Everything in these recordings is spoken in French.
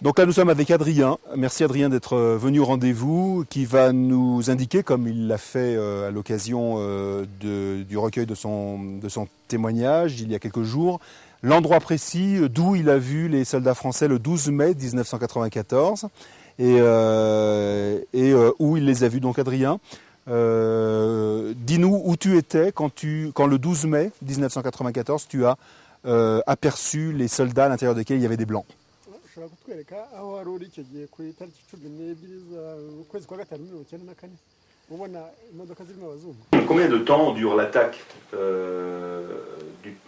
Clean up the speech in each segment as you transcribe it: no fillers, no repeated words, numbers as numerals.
Donc là, nous sommes avec Adrien. Merci Adrien d'être venu au rendez-vous, qui va nous indiquer, comme il l'a fait à l'occasion du recueil de son témoignage il y a quelques jours, l'endroit précis d'où il a vu les soldats français le 12 mai 1994 et où il les a vus. Donc Adrien, dis-nous où tu étais quand le 12 mai 1994, tu as aperçu les soldats à l'intérieur desquels il y avait des blancs. Combien de temps dure l'attaque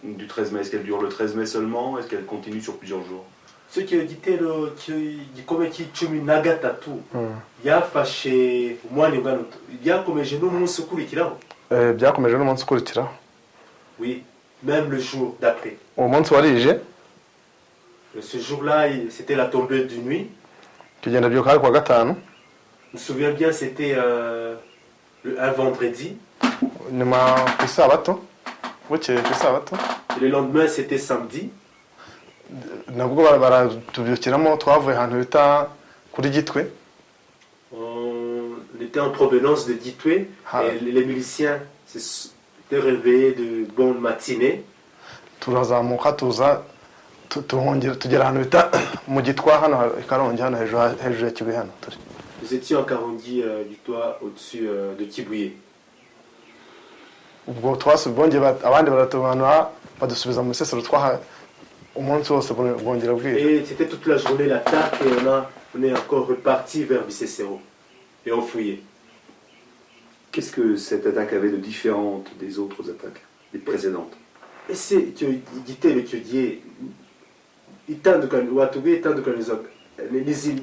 du 13 mai? Est-ce qu'elle dure le 13 mai seulement? Est-ce qu'elle continue sur plusieurs jours? Ce qui dit gikomeye cy'icumi na gatatu yafashe umwanya ungana byakomeje n'umunsi ukurikiraho. Byakomeje n'umunsi ukurikiraho. Oui, même le jour d'après. Uwo munsi warije. Ce jour-là, c'était la tombée de nuit. Tugenda byuka ari kuwa gatanu. Je me souviens bien, c'était un vendredi. Nyuma ku isabato. Bukeye ku isabato. Et le lendemain, c'était samedi. Nabwo baratubyukiramo twavuye ahantu bita kuri Gitwe. On était en provenance de Gitwe et les miliciens s'étaient réveillés de bonne matinée. Turazamuka tuza tugera ahantu bita mu Gitwa hano Karongi hano hejuru ya Kibuye hano turi. Nous étions en Karongi du toit au-dessus de Kibuye. Ubwo twasubonye abandi baratubanura badusubiza mu Sesero twaha. Et c'était toute la journée l'attaque et on est encore reparti vers Bicessero et on fouillait. Qu'est-ce que cette attaque avait de différente des autres attaques, des précédentes? Et c'est que dit le Kyodier, itandukanye watuguye itandukaniza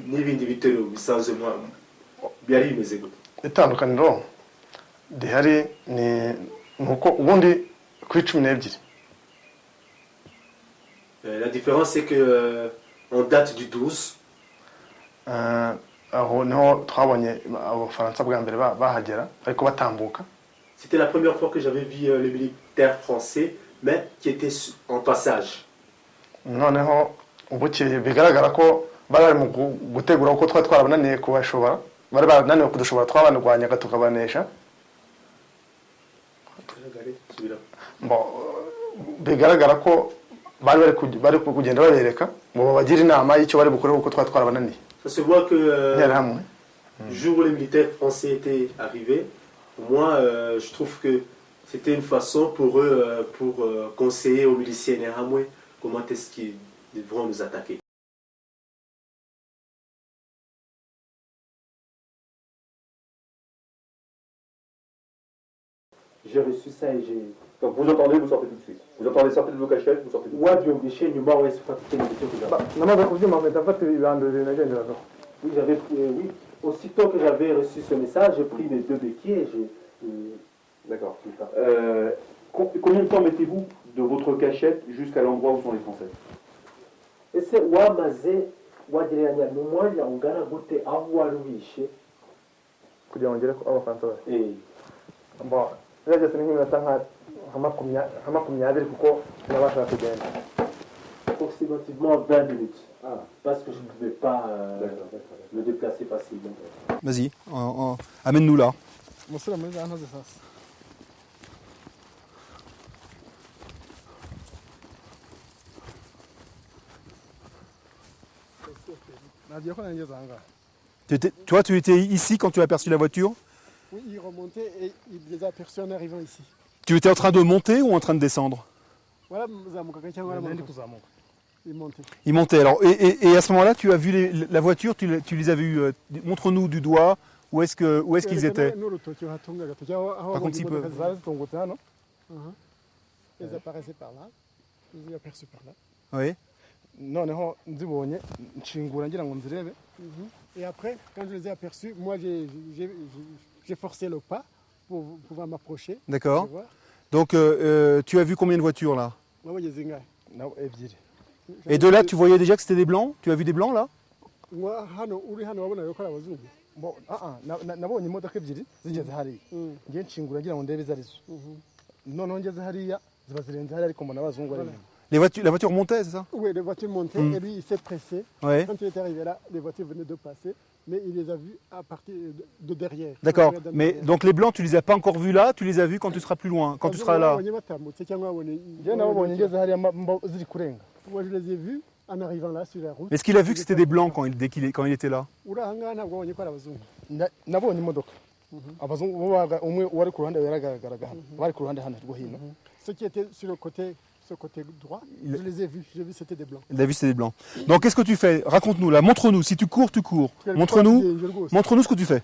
n'ibindi bitero bisanzwe byari bimeze gute? Itandukaniro rihari ni nuko ubundi kuri 12. La différence c'est que on date du 12. Aho niho twabonye abafaransa bwa mbere bahagera ariko batambuka. C'était la première fois que j'avais vu les militaires français mais qui étaient en passage. Noneho ubukeye bigaragara ko bari mu gutegura uko twarabananiye kubashobora bari bananiwe kudushobora twabanurwanya gatukabanesha. Bigaragara ko bari kugenda babereka ngo bagira inama y'icyo bari bukore uko twarabananiye. Ça se voit que le jour où les militaires français étaient arrivés, moi je trouve que c'était une façon pour eux pour conseiller aux miliciens Hamwe comment est-ce qu'ils devront nous attaquer. J'ai reçu ça et j'ai... Donc vous entendez, vous sortez tout de suite. Vous entendez sortir de vos cachettes, vous sortez tout de suite. Oui, aussitôt que j'avais reçu ce message, j'ai pris mes 2 béquilles et j'ai... D'accord. Combien de temps mettez-vous de votre cachette jusqu'à l'endroit où sont les Français? Ese wamaze wagereranya n'umwanya ungana gute aho wari wishe kugira ngo ngere ko abafaransa bari. Bon, rege se nk'iminota nka 20 kuko nabashaka kugenda. Approximativement 20 minutes. Parce que je ne pouvais pas me déplacer facilement. Vas-y, amène-nous là. Toi, tu étais ici quand tu as aperçu la voiture? Oui, il remontait et il les a aperçus en arrivant ici. Tu étais en train de monter ou en train de descendre? Voilà, il montait. Il montait. Alors, et à ce moment-là, tu as vu la voiture, tu les as vus. Montre-nous du doigt où est-ce qu'ils étaient. Par contre, s'il peut. Ils apparaissaient par là. Ils les aperçus par là. Oui. Et après, quand je les ai aperçus, moi j'ai forcé le pas pour pouvoir m'approcher. D'accord. Donc tu as vu combien de voitures là? Et de là, tu voyais déjà que c'était des blancs? Tu as vu des blancs là? nabonye imodoka ebyiri zigeze hariya ngiye nshingura ngira ngo ndebe izo arizo noneho ngeze hariya ziba zirenze hariya ariko mbona abazungu bari inyuma La voiture montait, c'est ça? Oui, les voitures montaient et lui il s'est pressé. Ouais. Quand il est arrivé là, les voitures venaient de passer, mais il les a vues à partir de derrière. D'accord. De Mais derrière. donc les blancs, tu les as pas encore vus là, tu les as vus quand tu seras plus loin, quand tu seras là. Moi je les ai vus en arrivant là sur la route. Est-ce qu'il a vu que c'était des blancs quand il était là? nabonye imodoka abazungu bo umwe wari ku ruhande yaragaragaraga hano bari ku ruhande hano rwo hino. Ceux qui étaient sur le côté, ce côté droit, je les ai vus. J'ai vu c'était des blancs. Il a vu que c'était des blancs. Donc qu'est-ce que tu fais? Raconte-nous là, montre-nous. Si tu cours, tu cours. Montre-nous ce que tu fais.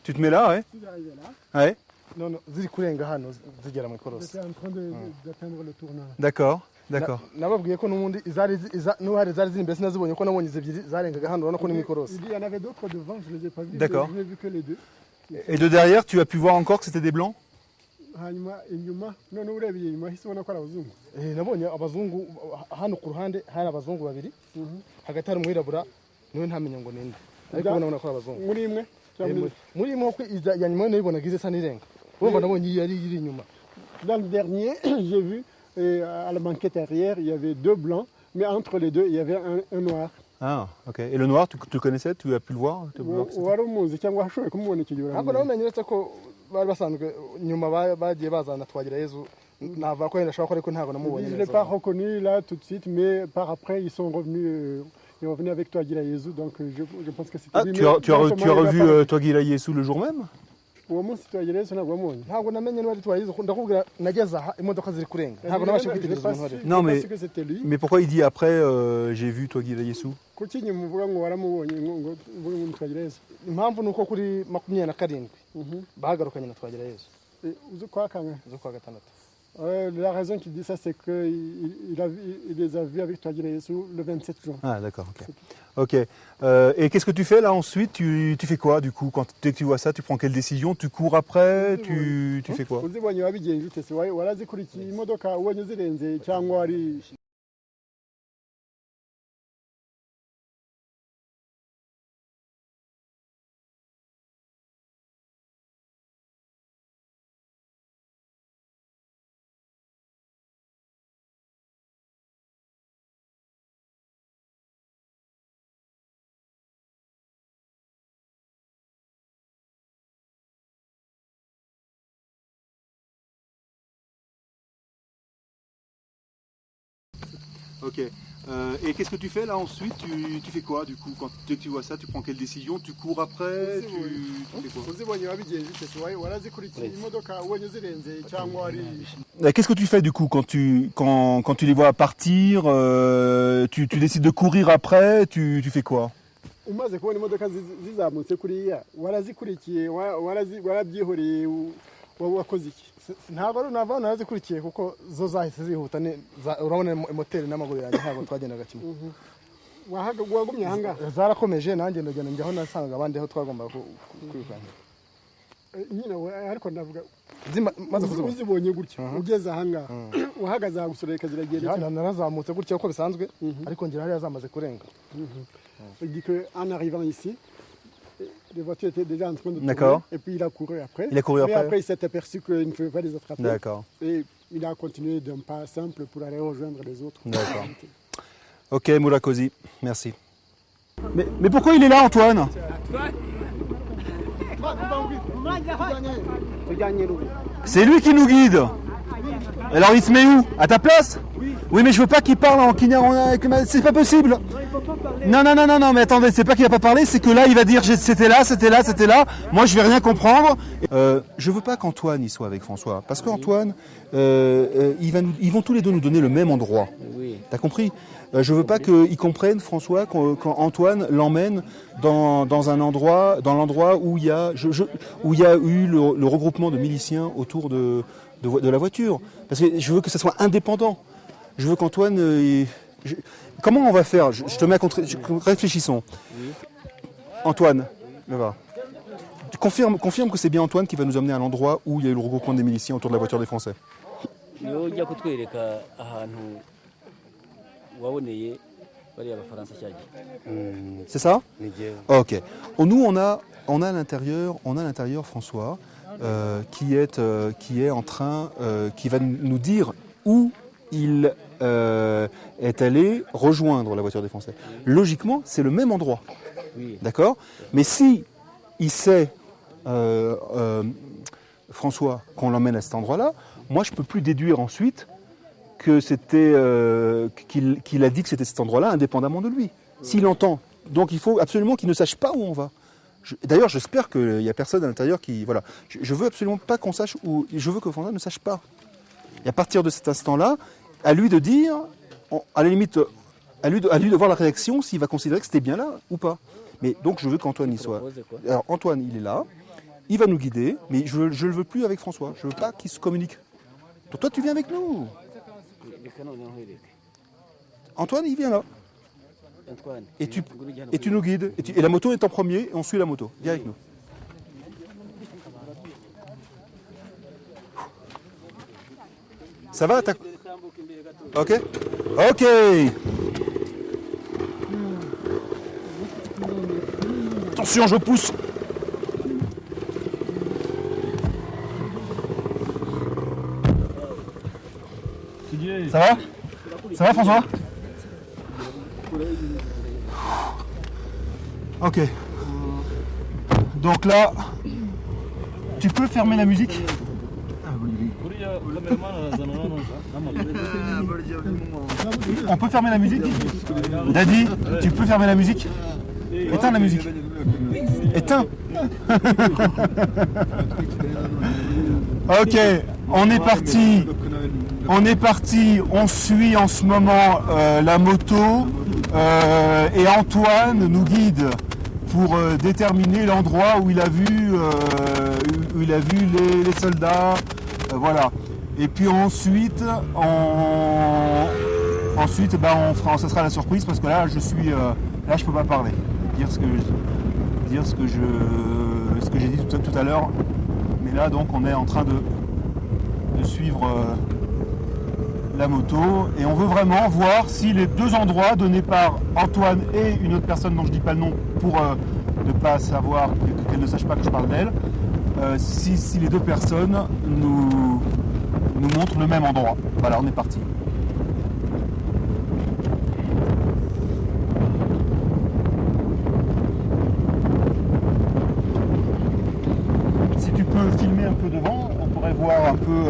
Tu te mets là, ouais? Ouais. Non, ziri kurenga hano zigera mu ikorosi. J'étais en train d'atteindre le tournant. D'accord, d'accord. Nababwiye ko n'ubundi n'uhari zari ziri mbese nazibonye ko nabonye ebyiri zarengaga hano urabona ko ni mu ikorosi. Il y en avait d'autres devant, je ne les ai pas vus. D'accord. Je n'ai vu que les deux. Et de derrière, tu as pu voir encore que c'était des blancs? Inyuma none urebye inyuma hise ubona ko ari abazungu. Nabonye abazungu hano ku ruhande hari abazungu babiri hagati hari umwirabura niwe ntamenye ngo ninde ariko ubona ko ari abazungu Muri imwe muri imwe ko ya nyuma nibonaga ize sa n'irenga urumva nabonye yari iri inyuma. Dans le dernier, j'ai vu à la banquette arrière, il y avait deux blancs, mais entre les deux, il y avait un noir. Ah, ok. Et le noir, tu le connaissais? Tu as pu le voir? Wari umuzi cyangwa washoboye kumubona icyo gihe? Ntabwo namenye uretse ko bari basanzwe nyuma bagiye bazana Twagirayezu navuga ko yenda ashobora ko ariko ntabwo namubonye neza. Je ne l'ai pas reconnu là tout de suite, mais par après ils sont revenus. Ils sont revenus avec Twagirayezu, donc je pense que c'était. Ah, tu as revu Twagirayezu le jour même? Uwo munsi Twagirayezu ntabwo wamubonye? Ntabwo namenye n'uwari Twagirayezu, ndakubwira nageze aha imodoka ziri kurenga. Ntabwo nabashe kwitegereza umuntu wari. Non mais pourquoi il dit après j'ai vu Twagirayezu? Kuki nyuma uvuga ngo waramubonye ngo uvuge ngo Twagirayezu? Impamvu nuko kuri 27 bahagarukanye na Twagirayezu. Uzo kwa kangahe? Uzo kwa gatandatu. La raison qu'il dit ça, c'est qu'il les a vus avec Twagirayezu le 27 juin. Ah d'accord, ok. Et qu'est-ce que tu fais là ensuite? Tu fais quoi du coup? Dès que tu vois ça, tu prends quelle décision? Tu cours après? Tu fais quoi? Uzibonye wabigenje ute se warazikurikiye imodoka ubonye zirenze cyangwa ari Ok. Et qu'est-ce que tu fais là ensuite? Tu fais quoi du coup? Dès que tu vois ça, tu prends quelle décision? Tu cours après? Tu fais quoi? Qu'est-ce que tu fais du coup quand tu les vois partir? Tu décides de courir après? Tu fais quoi? Umaze kubona imodoka zizamutse kuriya warazikurikiye warabyihoreye wakoze iki? Ntabwo narazikurikiye kuko zo zahise zihuta urabona moteri n'amaguru yanjye ntabwo twagendaga kimwe. Wagumye ahangaha? Zarakomeje nanjye ndagenda njyaho nasangaga abandi aho twagomba kwirukanka. Nyine ariko ndavuga maze kuzibona uzibonye gutya ugeze ahangaha uhagaze ahagusoreka ziragenda. Narazamutse gutya uko bisanzwe ariko ngira hariya zamaze kurenga. Il dit qu'en arrivant ici, les voitures étaient déjà en train de tourner. D'accord. Et puis il a couru après. Mais après, il s'est aperçu qu'il ne pouvait pas les attraper. D'accord. Et il a continué d'un pas simple pour aller rejoindre les autres. D'accord. Ok, Moulakosi, merci. Mais pourquoi il est là, Antoine? C'est lui qui nous guide. Alors il se met où? À ta place? Oui, mais je veux pas qu'il parle en kinyarwanda. C'est pas possible. Non, mais attendez, c'est pas qu'il va pas parler, c'est que là, il va dire c'était là. Moi, je vais rien comprendre. Je veux pas qu'Antoine y soit avec François, parce qu'Antoine, ils vont tous les deux nous donner le même endroit. Oui. T'as compris? Je veux pas qu'ils comprennent, François, quand Antoine l'emmène dans un endroit, dans l'endroit où il y a eu le regroupement de miliciens autour de la voiture. Parce que je veux que ça soit indépendant. Je veux qu'Antoine... Comment on va faire? Je te mets à réfléchissons. Oui. Antoine, là-bas. Confirme que c'est bien Antoine qui va nous emmener à l'endroit où il y a eu le regroupement des miliciens autour de la voiture des Français. C'est ça? Ok. Nous, on a à l'intérieur, François, qui est en train, qui va nous dire où il est allé rejoindre la voiture des Français. Logiquement, c'est le même endroit. D'accord? Mais si il sait, François, qu'on l'emmène à cet endroit-là, moi, je ne peux plus déduire ensuite que c'était qu'il a dit que c'était cet endroit-là, indépendamment de lui. S'il entend. Donc, il faut absolument qu'il ne sache pas où on va. D'ailleurs, j'espère qu'il n'y a personne à l'intérieur qui... Voilà. Je veux absolument pas qu'on sache où... Je veux que François ne sache pas. Et à partir de cet instant-là, à lui de dire, à la limite, à lui de voir la réaction, s'il va considérer que c'était bien là ou pas. Mais donc, je veux qu'Antoine y soit. Alors, Antoine, il est là. Il va nous guider, mais je ne le veux plus avec François. Je ne veux pas qu'il se communique. Donc, toi, tu viens avec nous. Antoine, il vient là. Et tu nous guides. Et la moto est en premier, et on suit la moto. Viens avec nous. Ça va? Ok? Ok! Attention, je pousse! Ça va? Ça va, François? Ok. Donc là, tu peux fermer la musique? On peut fermer la musique? Daddy, tu peux fermer la musique? Éteins la musique. Éteins. Ok, on est parti. On suit en ce moment la moto et Antoine nous guide pour déterminer l'endroit où il a vu les soldats. Voilà. Et puis ensuite, ça sera la surprise parce que là, je peux pas parler, dire ce que j'ai dit tout à l'heure. Mais là, donc, on est en train de suivre la moto et on veut vraiment voir si les deux endroits donnés par Antoine et une autre personne dont je dis pas le nom pour ne pas savoir, qu'elle ne sache pas que je parle d'elle, si les deux personnes nous montrent le même endroit. Voilà, on est parti. Si tu peux filmer un peu devant, on pourrait voir un peu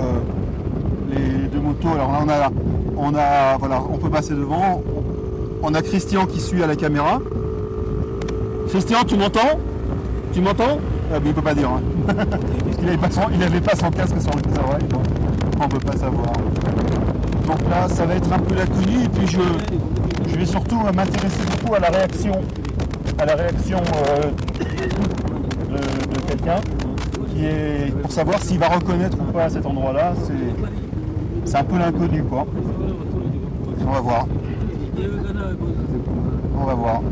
les deux motos. Alors là, on peut passer devant. On a Christian qui suit à la caméra. Christian, tu m'entends? Tu m'entends? Ah, mais il peut pas dire. Hein. Parce qu'il n'avait pas son casque sur les oreilles. Donc on ne peut pas savoir. Donc là, ça va être un peu l'inconnu. Et puis je vais surtout m'intéresser beaucoup à la réaction, de quelqu'un pour savoir s'il va reconnaître ou pas cet endroit-là. C'est un peu l'inconnu, quoi. On va voir. On va voir.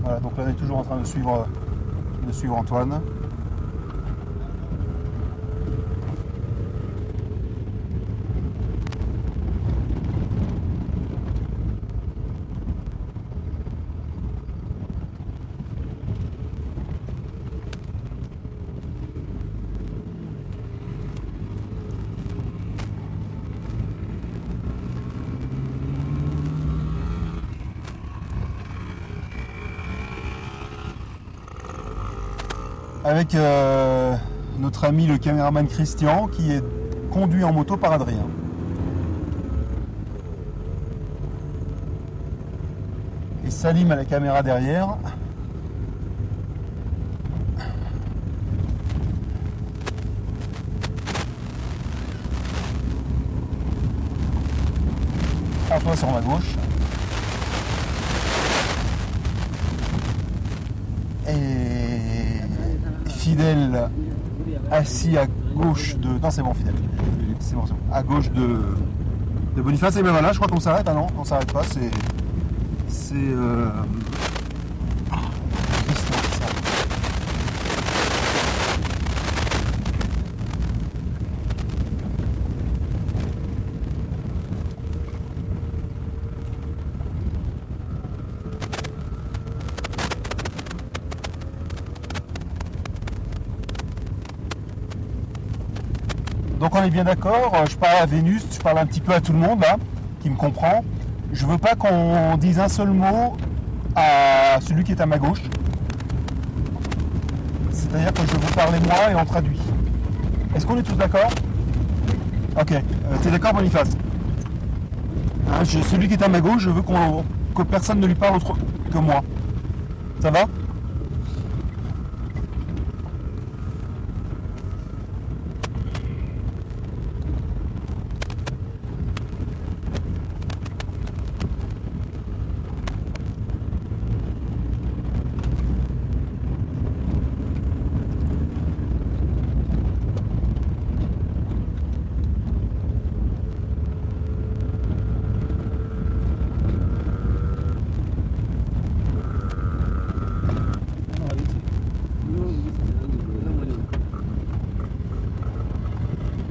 Voilà, donc là on est toujours en train de suivre Antoine. Avec notre ami le caméraman Christian qui est conduit en moto par Adrien. Et Salim à la caméra derrière. François sur ma gauche. Et fidèle assis à gauche de... Non, c'est bon, Fidèle. C'est bon, c'est bon. À gauche de Boniface. Et ben voilà, je crois qu'on s'arrête. Ah non, on s'arrête pas. C'est... Christian, ça. Donc on est bien d'accord, je parle à Vénus, je parle un petit peu à tout le monde là, qui me comprend. Je veux pas qu'on dise un seul mot à celui qui est à ma gauche. C'est-à-dire que je vais vous parler moi et on traduit. Est-ce qu'on est tous d'accord? Ok, t'es d'accord Boniface? Hein, celui qui est à ma gauche, je veux que personne ne lui parle autre que moi. Ça va?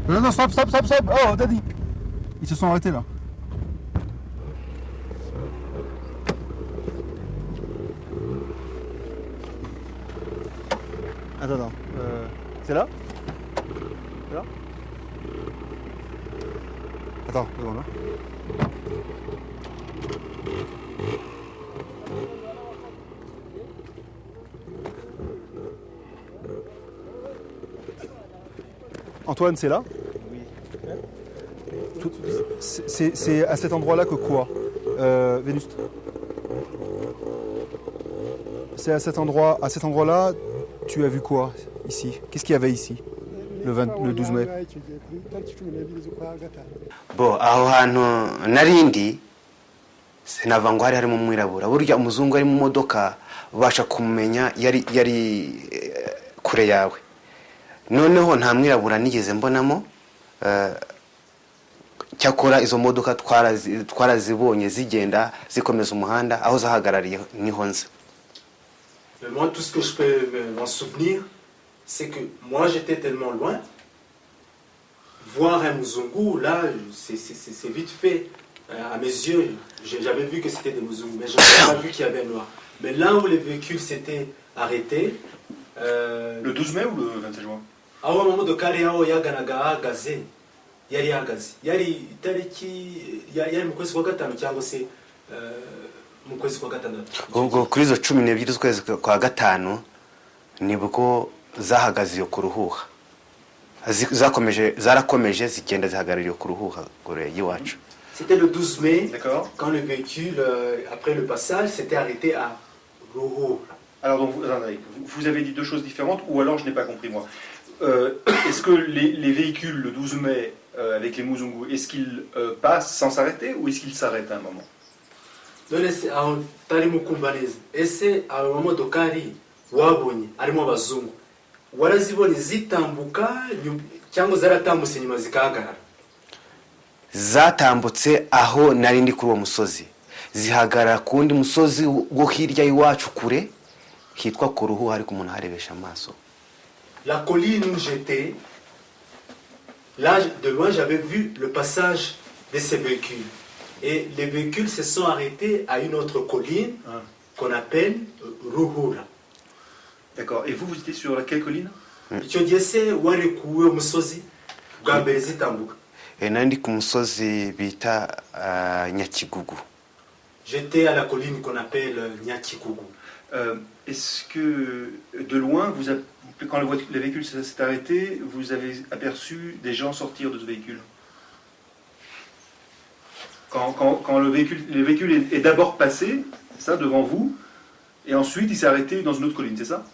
Non, non, stop. Oh, Daddy. Ils se sont arrêtés là. Attends. C'est là? C'est là? Attends, devant là. Antoine, c'est là? Oui. C'est à cet endroit-là que quoi? Vénus? C'est à cet endroit-là, tu as vu quoi ici? Qu'est-ce qu'il y avait ici, le 12 mai? Bo aho hantu narindi sinava ngo hari harimo umwirabura burya umuzungu ari mu modoka ubasha kumenya yari kure yawe noneho nta mwirabura nigeze mbonamo cyakora izo modoka twarazibonye zigenda zikomeza umuhanda aho zahagarariye niho nze. Moi, tout ce que je peux m'en souvenir, c'est que moi, j'étais tellement loin. Voir un Muzungu, là, c'est vite fait. À mes yeux, j'avais vu que c'était des Muzungus, mais je n'avais pas vu qu'il y avait un noir. Mais là où les véhicules s'étaient arrêtés... le 12 mai ou le 27 juin? Aho amamodoka yari aho yaganaga ahagaze yari ahagaze yari itariki yari mu kwezi kwa gatanu cyangwa se mu kwezi kwa gatandatu. Ubwo kuri zo 12 z'ukwezi kwa gatanu nibwo zahagaze yo kuruhuha zarakomeje zigenda zihagarariye kuruhuha gore yiwacu. C'était le 12 mai, quand le véhicule, après le passage, s'était arrêté à Ruhura. Alors donc, vous avez dit deux choses différentes, ou alors je n'ai pas compris moi. Est-ce que les véhicules le 12 mai avec les Muzungu, est-ce qu'ils passent sans s'arrêter ou est-ce qu'ils s'arrêtent à un moment? Ese abamodokari wabonye arimo abazungu warazibonye zitambuka cyangwa zaratambutse nyuma zikahagarara? Zatambutse aho nari ndi kuri uwo musozi zihagarara kundi musozi wo hirya y'iwacu kure hitwa kuruhu hari ku muntu harebesha amaso. La colline où j'étais, là de loin j'avais vu le passage de ces véhicules et les véhicules se sont arrêtés à une autre colline qu'on appelle Ruhura. D'accord. Et vous étiez sur laquelle colline? Icyo gihe se warekuwe umusozi bwa mbere zitambuka? Nandi ku musozi bita Nyakigugu. J'étais à la colline qu'on appelle Nyakigugu. Est-ce que de loin, quand le véhicule s'est arrêté, vous avez aperçu des gens sortir de ce véhicule? Quand le véhicule est d'abord passé, ça devant vous, et ensuite il s'est arrêté dans une autre colline, c'est ça?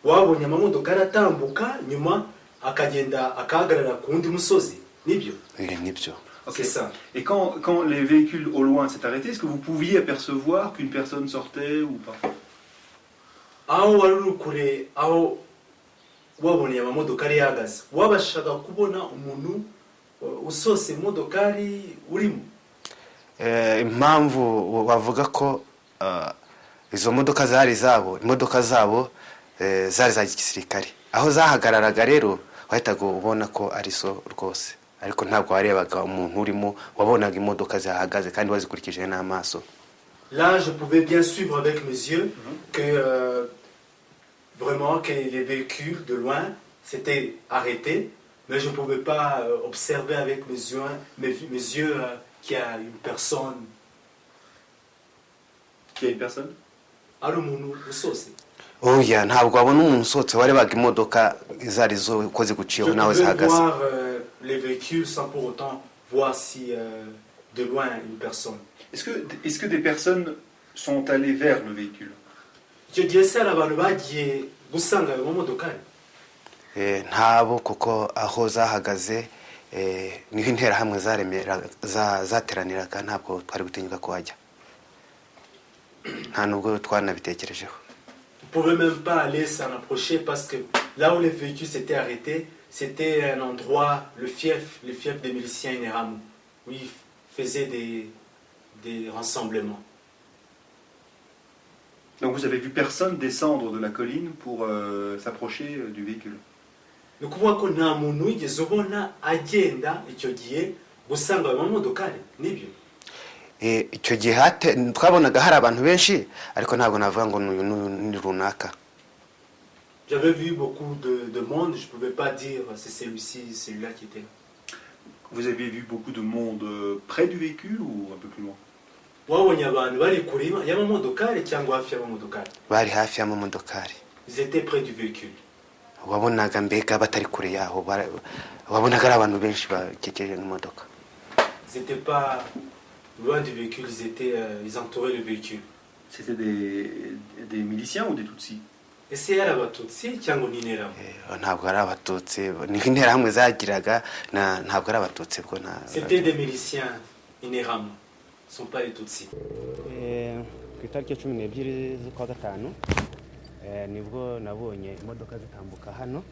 wabonye amamodoka aratambuka nyuma akagenda akahagarara ku wundi musozi nibyo? Nibyo. C'est ça. Et quand les véhicules au loin s'est arrêté, est-ce que vous pouviez apercevoir qu'une personne sortait ou pas? aho wari uri kure aho waboneye amamodokari yahagaze wabashaga kubona umuntu usose imodokari urimo? Impamvu bavuga ko izo modoka zari zabo, imodoka zabo zari za gisirikare, aho zahagararaga rero wahitaga ubona ko ari so rwose, ariko ntabwo warebaga umuntu urimo, wabonaga imodoka zihagaze kandi wazikurikije n'amaso. Là, je pouvais bien suivre avec mes yeux que vraiment que les véhicules de loin s'étaient arrêtés, mais je ne pouvais pas observer avec mes yeux qu'il y a une personne. Qu'il y a une personne? Alors, mon sauce. Oya, ntabwo wabona umuntu usohotse warebaga imodoka izari zo uko ziguciyeho nawe zihagaze. Je pouvais voir les véhicules sans pour autant voir si de loin une personne. Est-ce que des personnes sont allées vers le véhicule? Je disais ça là-bas, bagiye gusanga ayo mamodokari. Ntabo kuko aho zahagaze niho interahamwe zateraniraga, ntabwo twari gutinyuka kuhajya, nta nubwo twanabitekerejeho. On ne pouvait même pas aller s'en approcher parce que là où les véhicules s'étaient arrêtés, c'était un endroit, le fief des miliciens Interahamwe, où ils faisaient des rassemblements. Donc vous avez vu personne descendre de la colline pour s'approcher du véhicule? Ni ukuvuga ko nta muntu wigeze ubona agenda icyo gihe gusanga ayo mamodokari, nibyo? Icyo gihe twabonaga hari abantu benshi, ariko ntabwo navuga ngo ni runaka. J'avais vu beaucoup de monde, je ne pouvais pas dire c'est celui-ci, celui-là qui était là. Vous avez vu beaucoup de monde près du véhicule ou un peu plus loin? Wabonye abantu bari kure y'amamodokari cyangwa hafi y'amamodokari? Bari hafi y'amamodokari. Ils étaient près du véhicule. Wabonaga mbega batari kure yaho, wabonaga ari abantu benshi bakikije n'imodoka. Ils n'étaient pas loin du véhicule, ils entouraient le véhicule. C'était des miliciens ou des Tutsis? Ese yari abatutsi cyangwa ni interahamwe? Ntabwo ari abatutsi, ni interahamwe zagiraga, ntabwo ari abatutsi bwo na. C'était des miliciens interahamwe, ce sont pas les tutsis. Ku itariki 12 z'ukwa gatanu nibwo nabonye imodoka zitambuka hano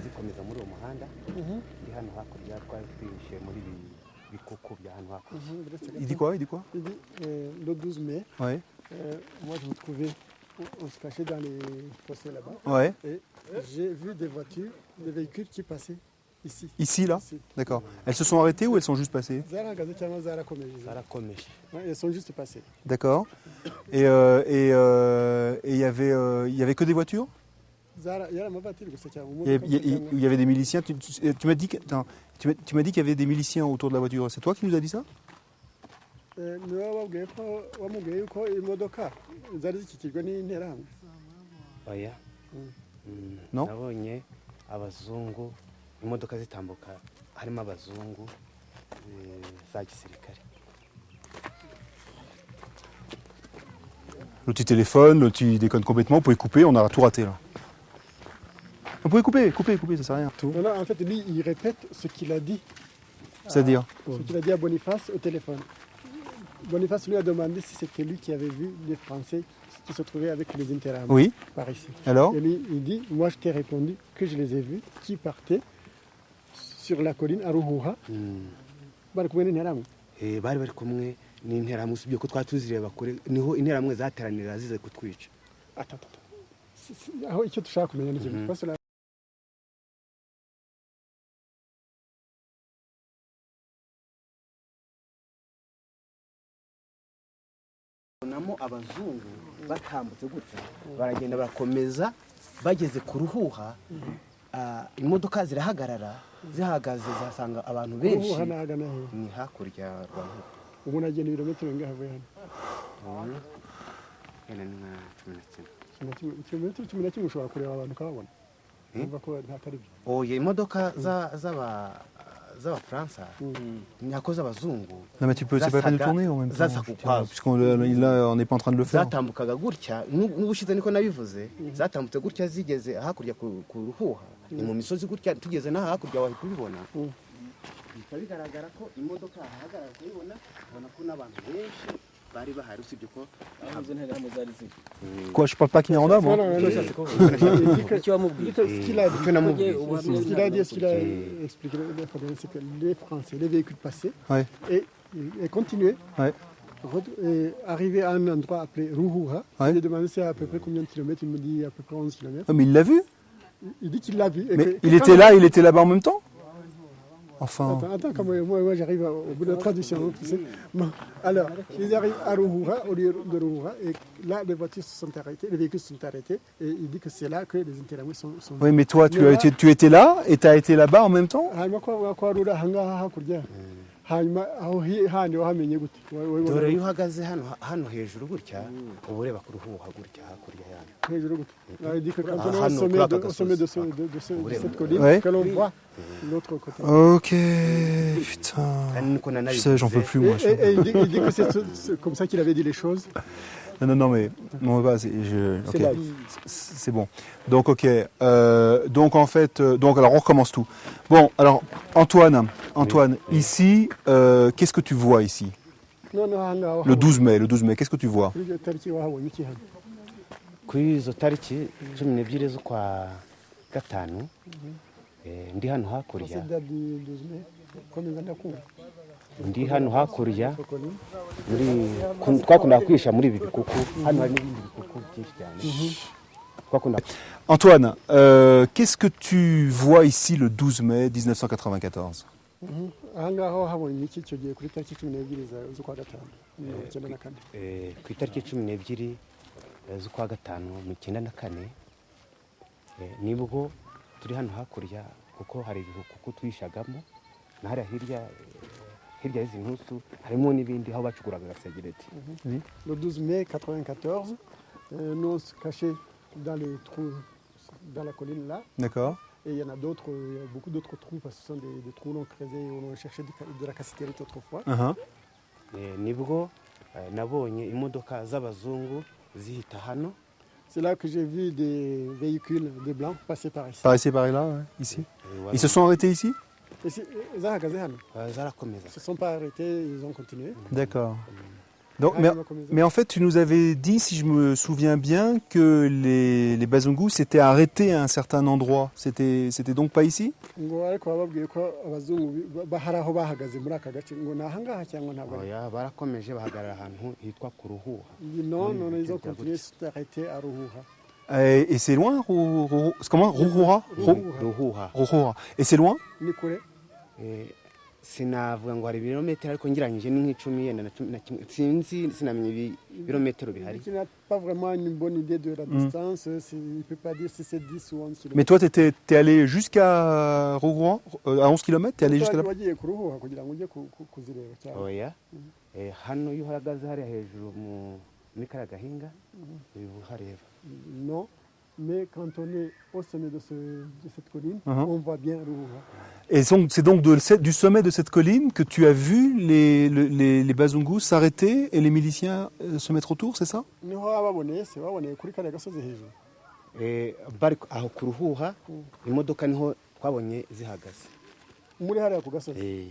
zikomeza muri uwo muhanda, ndi hano hakurya twari twishe muri bikuku bya hano hakurya. Il dit quoi? Il dit le 12 mai, Ouais. moi je me trouvais, on se cachait dans les fossés là-bas. Ouais. Et j'ai vu des voitures, des véhicules qui passaient ici. Ici, là? Ici. D'accord. Elles se sont arrêtées ou elles sont juste passées? Zarahagaze cyangwa zarakomeje? Zarakomeje. Ouais, elles sont juste passées. D'accord. Et il y avait que des voitures? Il Il y avait des miliciens. Tu m'as dit qu'il y avait des miliciens autour de la voiture. C'est toi qui nous as dit ça? Oya. Non? Nabonye abazungu, imodoka zitambuka harimo abazungu za gisirikare. Le petit téléphone, le petit déconne complètement. Vous pouvez couper, on a tout raté là. Vous pouvez couper, ça sert à rien. Non, non, en fait, lui, il répète ce qu'il a dit. C'est-à-dire? Ce qu'il a dit à Boniface au téléphone. Boniface lui a demandé si c'était lui qui avait vu les Français qui se trouvaient avec les Interahamwe Oui. par ici. Alors? Et lui, il dit, moi je t'ai répondu que je les ai vus, qui partaient sur la colline à Ruhuha. Bari kumwe n'Interahamwe. Bari bari kumwe n'interahamwe, usibye ko twari tuzireba kure, niho interahamwe zateranira zize kutwica. Aho icyo dushaka kumenya ni kimwe. Namo abazungu batambutse gutya baragenda barakomeza, bageze ku Ruhuha imodoka zirahagarara, zihagaze zasanga abantu benshi. Ruhuha nahagana he? Ni hakurya rwa ubu nagenda ibirometero bingahe avuye hano? Kilometero 11 ushobora kureba abantu ukababona. Numva ko ntatari byo. Oya, imodoka z'abafaransa nyako z'abazungu. Non mais tu peux, c'est pas la peine de tourner en même temps. Puisqu'on n'est pas en train de le faire. Zatambukaga gutya, n'ubushize niko nabivuze, zatambutse gutya zigeze hakurya ku Ruhuha. Ni mu misozi gutya, tugeze na hakurya wahita ubibona. Bigaragara ko imodoka hahagarara kubibona, ubona ko n'abantu benshi bari bahari usibye ko Quoi, je parle pas Kinyarwanda, moi? Non, non, non, il dit que- ce qu'il a dit, ce qu'il a expliqué, c'est que les Français, les véhicules passaient Ouais. et continuaient. Ouais. Et arrivé à un endroit appelé Ruhura, Ouais. il lui a demandé c'est à peu près combien de kilomètres, il me dit à peu près 11 kilomètres. Oh, mais il l'a vu? Il dit qu'il l'a vu. Et Mais que- il que était quand- là, il était là-bas en même temps? Enfin. Attends, comme moi j'arrive au bout de la traduction. Tu sais. Bon, alors, ils arrivent à Ruhura, au lieu de Ruhura, et là les voitures se sont arrêtées, les véhicules se sont arrêtés, et il dit que c'est là que les Interahamwe sont. Oui, mais toi, Mais là- tu étais là et tu as été là-bas en même temps? hanyuma ko warura ahangaha hakurya hanyuma aho handi wahamenye gute dore iyo uhagaze hano hejuru gutya uba ureba ku ruhuha gutya hakurya yanyu hejuru gute il dit que quand Ah, on est Hanno, au Plata sommet de Gasozi. cette colline, Ouais. que l'on voit l'autre côté. Ok, putain. kandi niko Je sais, j'en peux plus, moi. Et il dit que c'est comme ça qu'il avait dit les choses. Non, mais non, ok, C'est là. c'est bon. Donc, ok. Donc, en fait, alors on recommence tout. Bon, alors, Antoine, ici, qu'est-ce que tu vois ici? Le 12 mai, qu'est-ce que tu vois? Kuri iyo tariki wahabonye iki hano? kuri izo tariki 12 z'ukwa gatanu ndi hano hakurya Cette date du 12 mai, komeza ndakumva. ndi hano hakurya twakundaga kwisha muri ibi bikuku hano hari n'ibindi bikuku byinshi cyane twakunda Antoine, qu'est-ce que tu vois ici le 12 mai 1994? Ahangaha wahabonye iki icyo gihe kuri tariki 12 z'ukwa gatanu 1994. ku itariki 12 z'ukwa gatanu mu 1994 nibwo turi hano hakurya kuko hari ibikuku twishagamo na hariya hirya y'izi ntusu harimo n'ibindi aho bacukuraga agasegereti. Le 12 mai 1994, nous on se cachait dans les trous, dans la colline là. D'accord. Et il y en a d'autres, il y a beaucoup d'autres trous parce que ce sont des trous où l'on creusait, où l'on cherchait de la cassiterite autrefois. nibwo nabonye imodoka z'abazungu zihita hano. C'est là que j'ai vu des véhicules de blancs passer par ici. Par ici, par là, ouais, ici. Ils se sont arrêtés ici? Et zahagaze hano. zarakomeza Ils ne se sont pas arrêtés, ils ont continué. D'accord. Donc, mais en fait, tu nous avais dit, si je me souviens bien, que les Bazungu s'étaient arrêtés à un certain endroit. C'était donc pas ici? ngo ariko bababwiye ko abazungu hari aho bahagaze muri aka gace ngo ni ahangaha cyangwa ntabwo ari oya barakomeje bahagarara ahantu hitwa ku ruhuha. non ils ont continué s'est arrêté à Ruhura. Et c'est loin, c'est comment? Ruhura? Ruhura. Et c'est loin? ni kure sinavuga ngo hari ibirometero ariko ngiranyije ni nk'icumi yenda na cumi na kimwe sinamenye ibirometero bihari. Tu n'as pas vraiment une bonne idée de la distance, il ne peut pas dire si c'est 10 ou 11 km. Mais toi, t'es allé jusqu'à Rouen, à 11 km? T'es allé jusqu'à là? wagiye ku Ruhuha kugira ngo ujye kuzireba cyane. oya hano iyo uhagaze hariya hejuru muri kariya gahinga uba uhareba. Non, mais quand on est au sommet de cette colline, on voit bien Ruhura. Et c'est donc du sommet de cette colline que tu as vu les Bazungu s'arrêter et les miliciens se mettre autour, c'est ça? niho baboneye kuri kariya gasozi hejuru. bari aho ku ruhuha imodoka niho twabonye zihagaze muri hariya ku gasozi.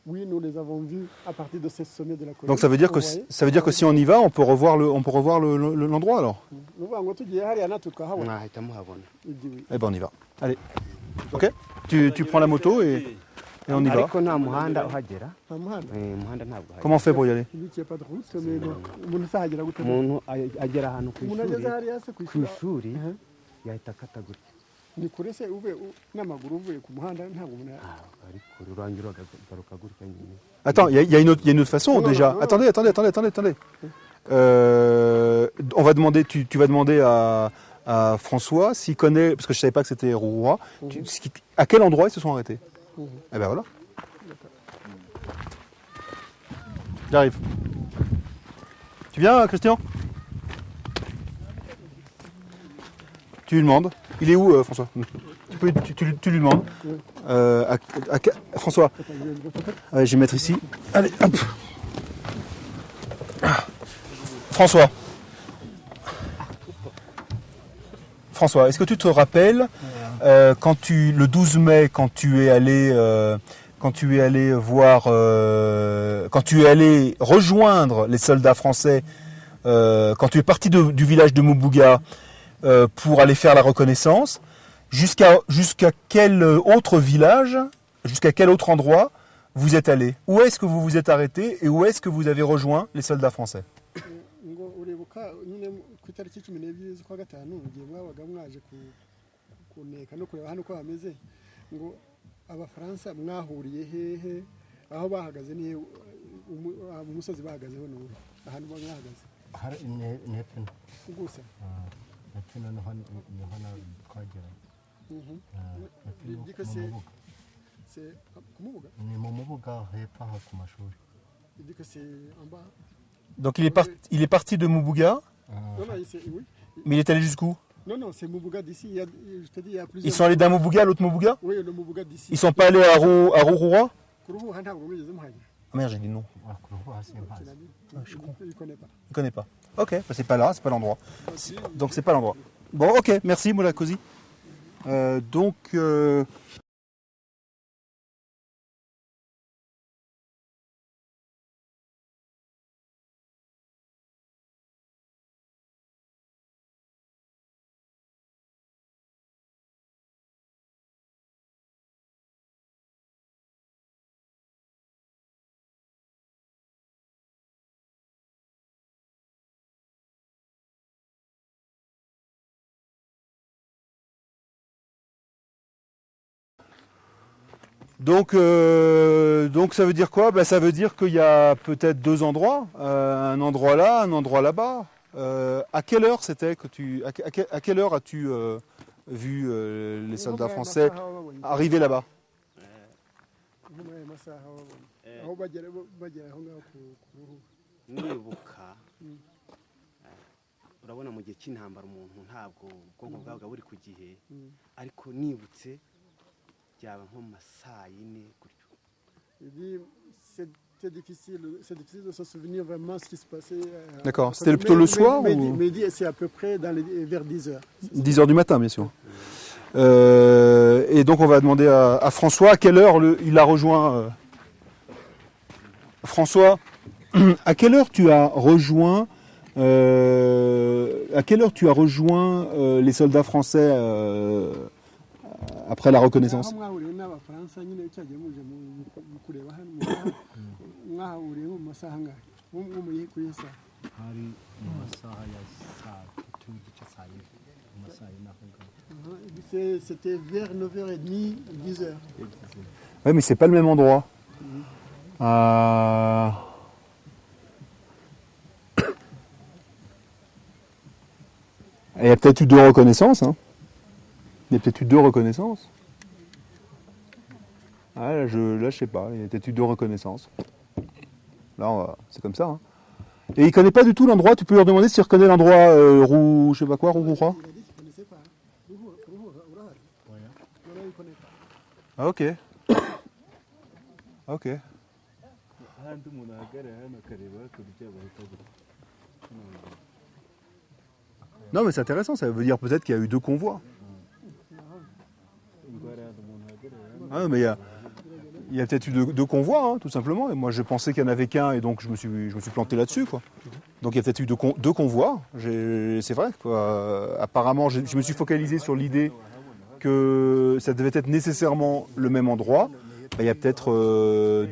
Oui, nous les avons vus à partir de ce sommet de la colline. Donc ça veut dire que si on y va, on peut revoir l'endroit alors? ngo tugiye hariya natwe twahabona. mwahita muhabona. Eh ben on y va. Allez. Ok. Tu prends la moto et on y va. ariko nta muhanda uhagera. nta muhanda. umuhanda ntabwo uhagera. Comment on fait pour y aller? Il dit qu'il n'y a pas de route, mais umuntu uzahagera gute? umuntu agera ahantu ku umuntu ageze hariya se ku ishuri yahita akata gutya. ni kure se n'amaguru uvuye ku muhanda ntabwo umuntu ariko urangira agaruka gutya nyine. Attends, il y a une autre façon déjà. non. Attendez. Tu vas demander à François s'il connaît, parce que je ne savais pas que c'était Rouen, à quel endroit ils se sont arrêtés. Eh ben voilà. J'arrive. Tu viens, Christian? Tu lui demandes. Il est où, François? Tu lui demandes. François. Allez, je vais mettre ici. Allez, hop. François, est-ce que tu te rappelles le 12 mai quand tu es allé quand tu es allé voir, quand tu es allé rejoindre les soldats français, quand tu es parti du village de Mubuga pour aller faire la reconnaissance, jusqu'à quel autre village, jusqu'à quel autre endroit vous êtes allé? Où est-ce que vous vous êtes arrêté et où est-ce que vous avez rejoint les soldats français? ngo uribuka nyine ku itariki 12 z'ukwa gatanu igihe mwabaga mwaje kuneka no kureba hano ko hameze ngo abafaransa mwahuriye hehe aho bahagaze ni umusozi bahagazeho n'ubu ahantu mwahagaze hari nepfino gusa nepfino no hano twagera c'est kumubuga ni mu mubuga hepfo aho ku mashuri il dit que c'est en bas. Donc il est parti de Mubuga, Non, non, oui. mais il est allé jusqu'où? Non, c'est Mubuga d'ici. Je te dis, il y a plusieurs. Ils sont allés d'un Mubuga à l'autre Mubuga? Oui, le Mubuga d'ici. Ils sont pas allés à Rouroua? Ah merde, j'ai dit non. Je ne connais pas. Je connais pas. Ok, bah c'est pas là, c'est pas l'endroit. Donc c'est pas l'endroit. Bon, ok, merci Moula Kosi. Donc Donc ça veut dire quoi? Ça veut dire qu'il y a peut-être deux endroits, un endroit là, un endroit là-bas. À quelle heure c'était que à quelle heure as-tu vu les soldats français arriver là-bas? nibuka urabona mu gihe cy'intambara umuntu ntabwo ubwonko bwawe buri ku gihe ariko nibutse byaba nko masaa 4 gutyo. C'est difficile de se souvenir vraiment ce qui se passait. D'accord, c'était plutôt le soir ou... Midi, c'est à peu près vers 10h. 10h du matin, bien sûr. Et donc on va demander à François à quelle heure il a rejoint... François, à quelle heure tu as rejoint les soldats français après la reconnaissance? C'était vers 9h30, 10h. Oui, mais c'est pas le même endroit. Il y a peut-être eu deux reconnaissances. Hein. Il y a peut-être eu deux reconnaissances. Ah, là, je sais pas. Il y a peut-être eu deux reconnaissances. Là, c'est comme ça. Hein. Et il connaît pas du tout l'endroit. Tu peux leur demander s'il reconnaît l'endroit je sais pas quoi, Rouroua. Il a dit qu'il connaissait pas. Non, il connaît pas. Ah, ok. Ok. Non, mais c'est intéressant. Ça veut dire peut-être qu'il y a eu deux convois. Ah, mais il y a peut-être eu deux convois, hein, tout simplement. Et moi, je pensais qu'il n'y en avait qu'un, et donc je me suis planté là-dessus, quoi. Donc il y a peut-être eu deux convois. C'est vrai, quoi. Apparemment, je me suis focalisé sur l'idée que ça devait être nécessairement le même endroit. Il y a peut-être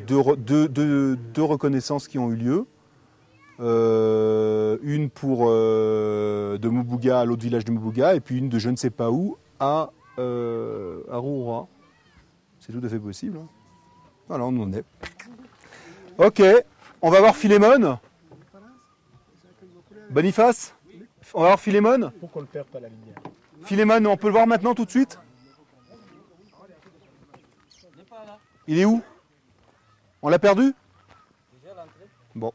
deux reconnaissances qui ont eu lieu. Une pour de Mubuga à l'autre village de Mubuga, et puis une de je ne sais pas où à Rouroua. C'est tout à fait possible. Hein. Voilà, on en est. Ok, on va voir Philémon. Boniface, on va voir Philémon. Pour qu'on ne perde pas la lumière. Philémon, on peut le voir maintenant tout de suite? Il est où? On l'a perdu? Bon.